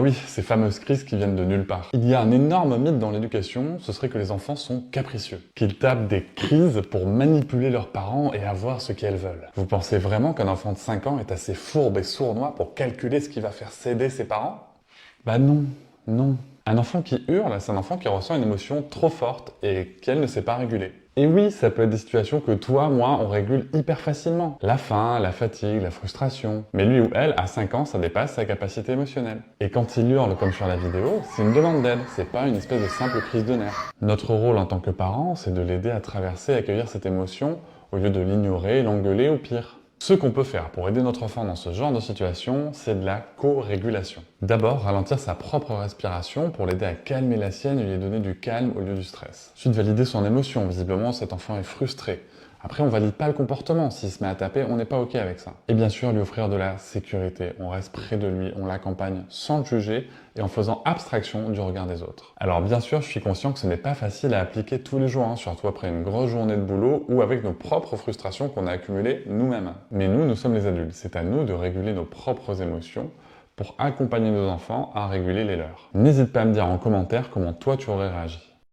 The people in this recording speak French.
Ah oui, ces fameuses crises qui viennent de nulle part. Il y a un énorme mythe dans l'éducation, ce serait que les enfants sont capricieux, qu'ils tapent des crises pour manipuler leurs parents et avoir ce qu'elles veulent. Vous pensez vraiment qu'un enfant de 5 ans est assez fourbe et sournois pour calculer ce qui va faire céder ses parents? Bah non, non. Un enfant qui hurle, c'est un enfant qui ressent une émotion trop forte et qu'elle ne sait pas réguler. Et oui, ça peut être des situations que toi, moi, on régule hyper facilement. La faim, la fatigue, la frustration. Mais lui ou elle, à 5 ans, ça dépasse sa capacité émotionnelle. Et quand il hurle comme sur la vidéo, c'est une demande d'aide, c'est pas une espèce de simple crise de nerfs. Notre rôle en tant que parent, c'est de l'aider à traverser et accueillir cette émotion au lieu de l'ignorer, l'engueuler ou pire. Ce qu'on peut faire pour aider notre enfant dans ce genre de situation, c'est de la co-régulation. D'abord, ralentir sa propre respiration pour l'aider à calmer la sienne et lui donner du calme au lieu du stress. Ensuite, valider son émotion. Visiblement, cet enfant est frustré. Après, on valide pas le comportement. S'il se met à taper, on n'est pas OK avec ça. Et bien sûr, lui offrir de la sécurité. On reste près de lui, on l'accompagne sans le juger et en faisant abstraction du regard des autres. Alors bien sûr, je suis conscient que ce n'est pas facile à appliquer tous les jours, surtout après une grosse journée de boulot ou avec nos propres frustrations qu'on a accumulées nous-mêmes. Mais nous sommes les adultes. C'est à nous de réguler nos propres émotions pour accompagner nos enfants à réguler les leurs. N'hésite pas à me dire en commentaire comment toi tu aurais réagi.